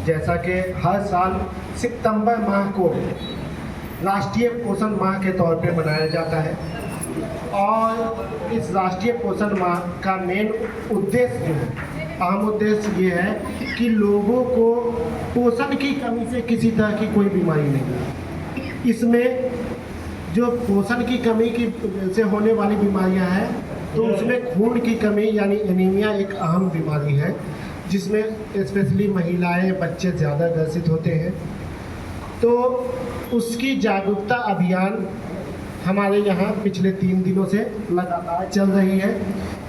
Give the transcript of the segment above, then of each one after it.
जैसा कि हर साल सितंबर माह को राष्ट्रीय पोषण माह के तौर पे मनाया जाता है और इस राष्ट्रीय पोषण माह का मेन उद्देश्य जो है, अहम उद्देश्य ये है कि लोगों को पोषण की कमी से किसी तरह की कोई बीमारी नहीं है। इसमें जो पोषण की कमी की से होने वाली बीमारियां हैं, तो उसमें खून की कमी यानी एनीमिया एक अहम बीमारी है, जिसमें स्पेशली महिलाएं, बच्चे ज़्यादा ग्रसित होते हैं। तो उसकी जागरूकता अभियान हमारे यहाँ पिछले 3 दिनों से लगातार चल रही है,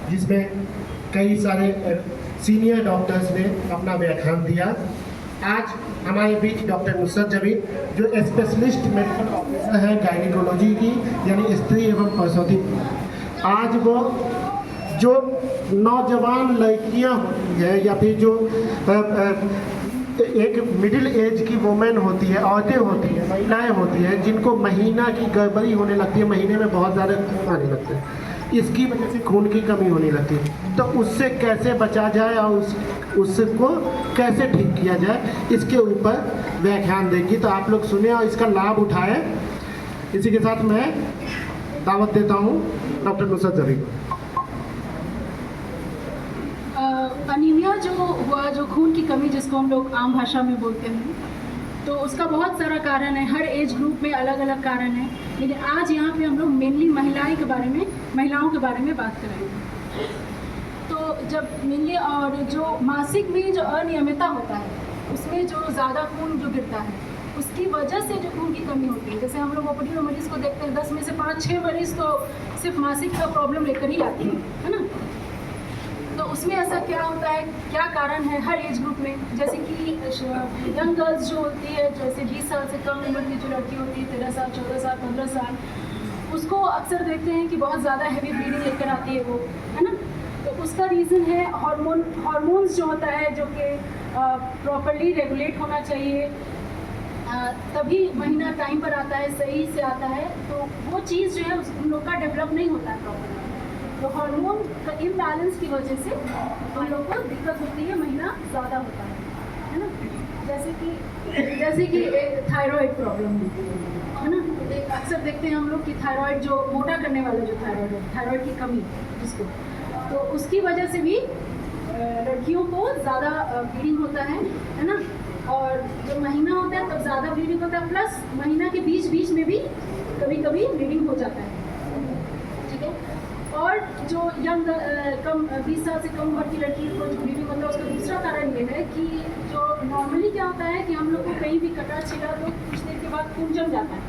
जिसमें कई सारे सीनियर डॉक्टर्स ने अपना व्याख्यान दिया। आज हमारे बीच डॉक्टर नुसरत जबीन, जो स्पेशलिस्ट मेडिकल ऑफिसर है गायनिकोलॉजी की यानी स्त्री एवं प्रसूति, आज वो जो नौजवान लड़कियां होती है या फिर जो एक मिडिल एज की वुमेन होती है, औरतें होती हैं, महिलाएं होती हैं, जिनको महीना की गड़बड़ी होने लगती है, महीने में बहुत ज़्यादा खून आने लगते हैं, इसकी वजह से खून की कमी होने लगती है। तो उससे कैसे बचा जाए और उसको कैसे ठीक किया जाए, इसके ऊपर व्याख्यान देंगी। तो आप लोग सुने और इसका लाभ उठाएं। इसी के साथ मैं दावत देता हूँ डॉक्टर नुसरत जबीन को। अनीमिया जो हुआ, जो खून की कमी जिसको हम लोग आम भाषा में बोलते हैं, तो उसका बहुत सारा कारण है। हर एज ग्रुप में अलग अलग कारण है, लेकिन आज यहाँ पे हम लोग मेनली महिलाओं के बारे में बात करेंगे। तो जब मेनली और जो मासिक में जो अनियमितता होता है, उसमें जो ज़्यादा खून जो गिरता है, उसकी वजह से जो खून की कमी होती है। जैसे हम लोग ओपीडी में मरीज़ को देखते हैं, 10 में से 5-6 मरीज़ तो सिर्फ मासिक का प्रॉब्लम लेकर ही आते हैं, है ना। तो उसमें ऐसा क्या होता है, क्या कारण है हर एज ग्रुप में। जैसे कि यंग गर्ल्स जो होती है, जैसे 20 साल से कम उम्र की जो लड़की होती है, 13 साल, 14 साल, 15 साल, उसको अक्सर देखते हैं कि बहुत ज़्यादा हैवी ब्लीडिंग लेकर आती है वो, है ना। तो उसका रीज़न है हार्मोन्स जो होता है, जो कि प्रॉपरली रेगुलेट होना चाहिए, तभी महीना टाइम पर आता है, सही से आता है। तो वो चीज़ जो है उन लोग का डेवलप नहीं होता है प्रॉपर। तो हार्मोन का इम्बैलेंस की वजह से उन लोगों को दिक्कत होती है, महीना ज़्यादा होता है ना। जैसे कि एक थायराइड प्रॉब्लम है ना। एक अक्सर देखते हैं हम लोग कि थायराइड जो मोटा करने वाला जो थायराइड है, थायराइड की कमी जिसको, तो उसकी वजह से भी लड़कियों को ज़्यादा ब्लीडिंग होता है ना। और जब महीना होता है तब ज़्यादा ब्लीडिंग होता है, प्लस महीना के बीच में भी कभी कभी ब्लीडिंग हो जाता है, ठीक है। और जो यंग कम 20 साल से कम उम्र की लड़की को जो ब्लीडिंग होता है, उसका दूसरा कारण ये है कि जो नॉर्मली क्या होता है कि हम लोग को कहीं भी कटा छिला तो कुछ देर के बाद खून जम जाता है।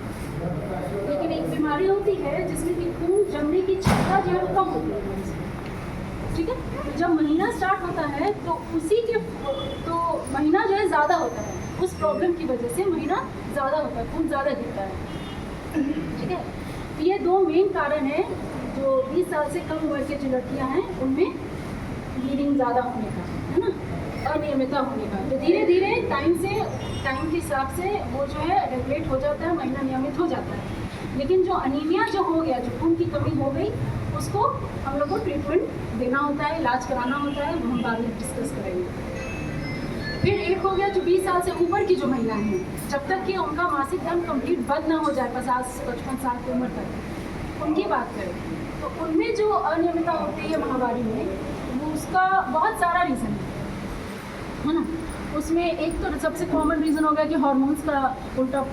लेकिन एक बीमारी होती है जिसमें कि खून जमने की क्षमता जो है वो कम होती है, ठीक है। तो जब महीना स्टार्ट होता है तो महीना जो है ज़्यादा होता है, उस प्रॉब्लम की वजह से महीना ज़्यादा होता है, खून ज़्यादा गिरता है, ठीक है। तो ये 2 मेन कारण हैं जो 20 साल से कम उम्र के जो लड़कियाँ हैं उनमें ब्लीडिंग ज़्यादा होने का, है ना, अनियमितता होने का। तो धीरे धीरे टाइम के हिसाब से वो जो है रेगुलेट हो जाता है, महीना नियमित हो जाता है। लेकिन जो अनीमिया जो हो गया, जो खून की कमी हो गई, उसको हम लोग को ट्रीटमेंट देना होता है, इलाज कराना होता है, हम बाद में डिस्कस करेंगे। फिर एक हो गया जो 20 साल से ऊपर की जो महिलाएं हैं, जब तक कि उनका मासिक धर्म कंप्लीट बंद ना हो जाए 50-55 साल की उम्र तक, उनकी बात करें तो उनमें जो अनियमितता होती है माहवारी में, वो उसका बहुत सारा रीज़न है ना। उसमें एक तो सबसे कॉमन रीज़न हो गया कि हार्मोन्स का उल्टा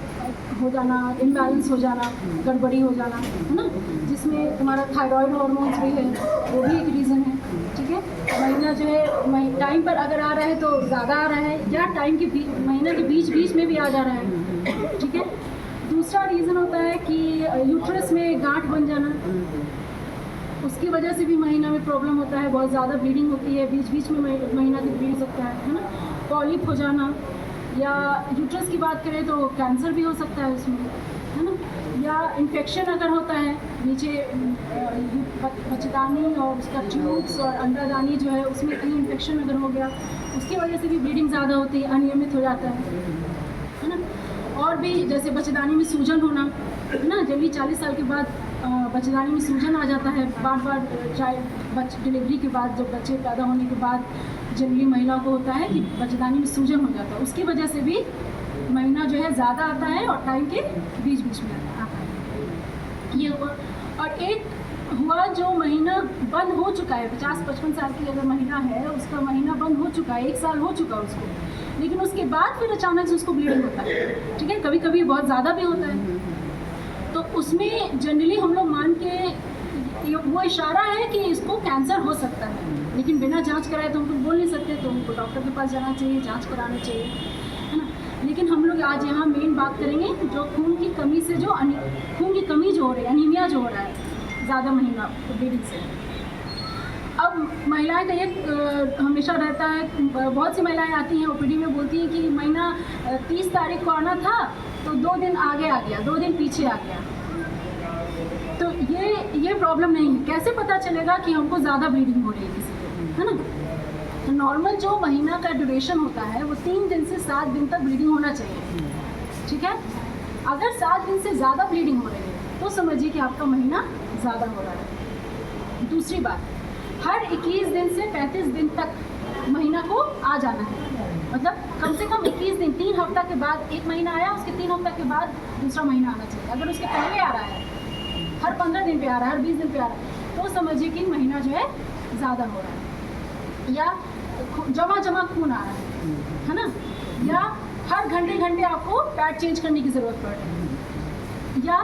हो जाना, इम्बैलेंस हो जाना, गड़बड़ी हो जाना, है ना, जिसमें तुम्हारा थायराइड हार्मोन्स भी है, वो भी एक रीज़न है, ठीक है। महीना जो है टाइम पर अगर आ रहा है तो ज़्यादा आ रहा है, या टाइम के महीना के बीच में भी आ जा रहा है, ठीक है। दूसरा रीज़न होता है कि यूट्रस में गांठ बन जाना, उसकी वजह से भी महीना में प्रॉब्लम होता है, बहुत ज़्यादा ब्लीडिंग होती है, बीच में महीना की ब्लीड सकता है ना। पॉलिप हो जाना, या यूट्रस की बात करें तो कैंसर भी हो सकता है उसमें, है ना। या इन्फेक्शन अगर होता है नीचे बच्चेदानी और उसका ट्यूब्स और अंडादानी जो है, उसमें कहीं इन्फेक्शन अगर हो गया, उसकी वजह से भी ब्लीडिंग ज़्यादा होती है, अनियमित हो जाता है ना। और भी जैसे बच्चेदानी में सूजन होना, है ना, जल्दी 40 साल के बाद बच्चेदानी में सूजन आ जाता है, बार डिलीवरी के बाद, जब बच्चे पैदा होने के बाद जनरली महिला को होता है कि बच्चेदानी में सूजन हो जाता है, उसकी वजह से भी महीना जो है ज़्यादा आता है और टाइम के बीच बीच में आता है। ये हुआ। और एक हुआ जो महीना बंद हो चुका है, 50-55 साल की अगर महिला है, उसका महीना बंद हो चुका है, 1 साल हो चुका है उसको, लेकिन उसके बाद फिर अचानक से उसको ब्लीडिंग होता है, ठीक है, कभी कभी बहुत ज़्यादा भी होता है। तो उसमें जनरली हम लोग मान के वो इशारा है कि इसको कैंसर हो सकता है, लेकिन बिना जांच कराए तो हम लोग बोल नहीं सकते, तो उनको डॉक्टर के पास जाना चाहिए, जांच कराना चाहिए, है ना। लेकिन हम लोग आज यहाँ मेन बात करेंगे जो खून की कमी से जो खून की कमी जो हो रही है, अनीमिया जो हो रहा है ज़्यादा महीना ब्लीडिंग से। अब महिलाएं का ये हमेशा रहता है, बहुत सी महिलाएं आती हैं ओपीडी में, बोलती हैं कि महीना 30 तारीख को आना था तो 2 दिन आगे आ गया, 2 दिन पीछे आ गया। तो ये प्रॉब्लम नहीं है। कैसे पता चलेगा कि हमको ज़्यादा ब्लीडिंग हो रही है किसी को, है ना। तो नॉर्मल जो महीना का ड्यूरेशन होता है वो 3 दिन से 7 दिन तक ब्लीडिंग होना चाहिए, ठीक है। अगर 7 दिन से ज़्यादा ब्लीडिंग हो रही है तो समझिए कि आपका महीना ज़्यादा हो रहा है। दूसरी बात, हर 21 दिन से 35 दिन तक महीना को आ जाना है, मतलब कम से कम 21 दिन, 3 हफ्ता के बाद एक महीना आया, उसके 3 हफ्ता के बाद दूसरा महीना आना चाहिए। अगर उसके पहले आ रहा है, हर 15 दिन पे आ रहा है, हर 20 दिन पे आ रहा है, तो समझिए कि महीना जो है ज़्यादा हो रहा है। या जमा खून आ रहा है ना, या हर घंटे घंटे आपको पैड चेंज करने की ज़रूरत पड़ रही है, या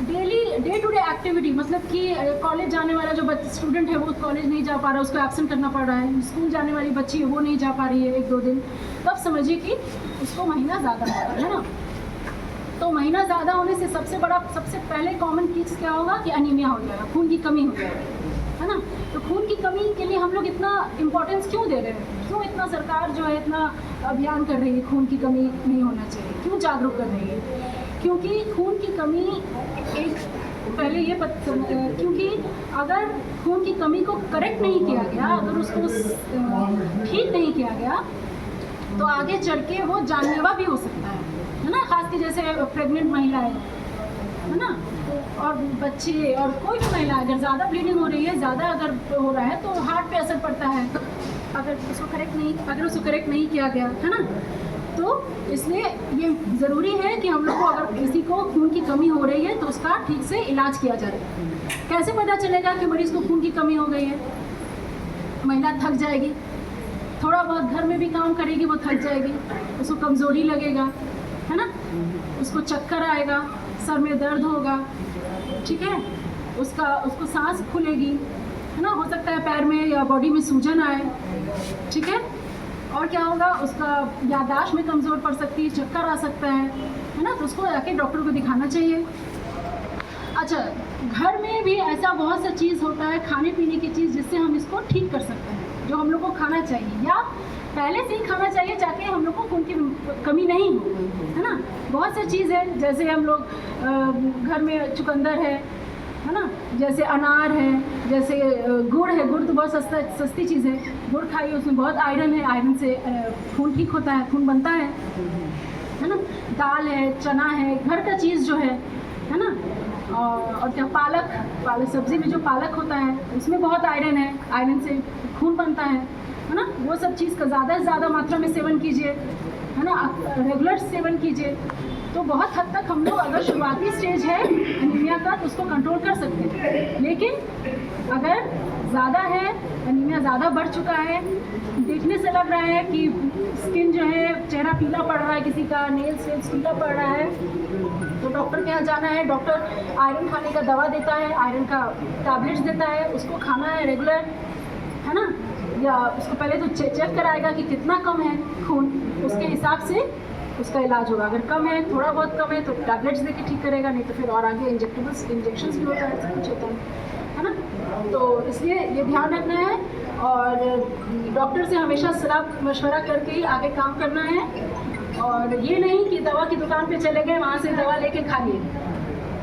daily day to day activity, मतलब कि कॉलेज जाने वाला जो स्टूडेंट है वो कॉलेज नहीं जा पा रहा है, उसको एब्सेंट करना पड़ रहा है, स्कूल जाने वाली बच्ची है वो नहीं जा पा रही है 1-2 दिन, तब समझिए कि उसको महीना ज़्यादा हो रहा है ना। तो महीना ज़्यादा होने से सबसे पहले कॉमन चीज़ क्या होगा कि अनीमिया हो जाएगा, खून की कमी हो जाएगी, है ना। तो खून की कमी के लिए हम लोग इतना इम्पोर्टेंस क्यों दे रहे हैं, क्यों इतना सरकार जो है इतना अभियान कर रही है खून की कमी नहीं होना चाहिए, क्यों जागरूक कर रही है? क्योंकि खून की कमी पहले ये क्योंकि अगर खून की कमी को करेक्ट नहीं किया गया, अगर उसको ठीक नहीं किया गया, तो आगे चल के वो जानलेवा भी हो सकता है ना। खास के जैसे प्रेग्नेंट महिलाएं, है ना, और बच्चे और कोई भी महिला अगर ज़्यादा ब्लीडिंग हो रही है, ज़्यादा अगर हो रहा है तो हार्ट पे असर पड़ता है, अगर उसको करेक्ट नहीं किया गया, है ना। तो इसलिए ये ज़रूरी है कि हम लोग को अगर किसी को खून की कमी हो रही है तो उसका ठीक से इलाज किया जाए। कैसे पता चलेगा कि मरीज़ को खून की कमी हो गई है? महिला थक जाएगी, थोड़ा बहुत घर में भी काम करेगी, वो थक जाएगी, उसको कमज़ोरी लगेगा, है ना, उसको चक्कर आएगा, सर में दर्द होगा, ठीक है, उसको सांस खुलेगी, है ना, हो सकता है पैर में या बॉडी में सूजन आए, ठीक है। और क्या होगा, उसका याददाश्त में कमज़ोर पड़ सकती है, चक्कर आ सकता है ना, तो उसको जाके डॉक्टर को दिखाना चाहिए। अच्छा, घर में भी ऐसा बहुत सा चीज़ होता है, खाने पीने की चीज़, जिससे हम इसको ठीक कर सकते हैं, जो हम लोग को खाना चाहिए या पहले से ही खाना चाहिए ताकि हम लोग को खून की कमी नहीं हो, है ना। बहुत सी चीज़ है, जैसे हम लोग घर में चुकंदर है ना, जैसे अनार है, जैसे गुड़ है, गुड़ तो बहुत सस्ती चीज़ है, गुड़ खाइए, उसमें बहुत आयरन है, आयरन से खून ठीक होता है, खून बनता है ना। दाल है, चना है, घर का चीज़ जो है ना। और क्या, पालक सब्ज़ी में जो पालक होता है उसमें बहुत आयरन है, आयरन से खून बनता है ना। वो सब चीज़ का ज़्यादा से ज़्यादा मात्रा में सेवन कीजिए, है ना, रेगुलर सेवन कीजिए, तो बहुत हद तक हम लोग, अगर शुरुआती स्टेज है अनीमिया का तो उसको कंट्रोल कर सकते हैं। लेकिन अगर ज़्यादा है, अनीमिया ज़्यादा बढ़ चुका है, देखने से लग रहा है कि स्किन जो है, चेहरा पीला पड़ रहा है, किसी का नेल्स पीला पड़ रहा है, तो डॉक्टर के यहाँ जाना है। डॉक्टर आयरन खाने का दवा देता है, आयरन का टैबलेट्स देता है, उसको खाना है रेगुलर, है ना। या उसको पहले तो चेक कराएगा कि कितना कम है खून, उसके हिसाब से उसका इलाज होगा। अगर कम है, थोड़ा बहुत कम है, तो टैबलेट्स देके ठीक करेगा, नहीं तो फिर और आगे इंजेक्शंस भी होता है, सब कुछ होता है ना। तो इसलिए ये ध्यान रखना है और डॉक्टर से हमेशा सलाह मशवरा करके ही आगे काम करना है। और ये नहीं कि दवा की दुकान पे चले गए, वहाँ से दवा लेके खा लिए,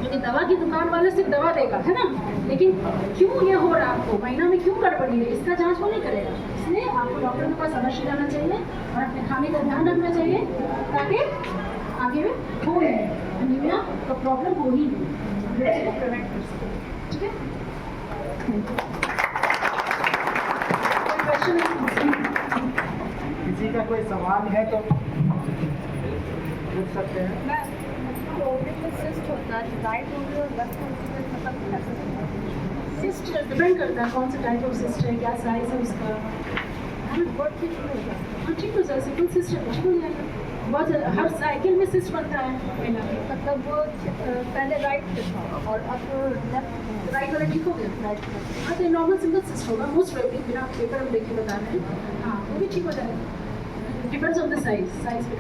क्योंकि दवा की दुकान वाले सिर्फ दवा देगा, है ना, लेकिन क्यों ये हो रहा है, आपको महीना में क्यों गड़बड़ी है, इसका जांच वो नहीं करेगा। इसलिए आपको डॉक्टर के पास अवश्य जाना चाहिए और अपने खाने का ध्यान रखना चाहिए, ताकि आगे में हो नहीं, अनीमिया का प्रॉब्लम हो ही नहीं, इसको प्रिवेंट कर सके। ठीक है, कोई क्वेश्चन है? किसी का कोई सवाल है तो पूछ सकते हैं। सिस्ट होता है राइट होगी और लेफ्ट होगी, मतलब कैसे होता है? सिस्ट डिपेंड करता है कौन सा टाइप ऑफ सिस्ट है, क्या साइज है उसका। बहुत ठीक होगा। हाँ ठीक हो जाए, सिंपल सिस्ट है, ठीक हो जाएगा। बहुत हर साइकिल में सिस्ट बनता है महिला में। मतलब वो पहले राइट पे था और अब लेफ्ट राइट वाला ठीक हो गया। राइट पे। हाँ तो नॉर्मल सिंगल सिस्ट होगा मोस्ट प्रोबेबली, बिना पेपर में देख के बता रहे हैं। हाँ वो भी ठीक हो जाएगा, डिपेंड्स ऑन द साइज पे।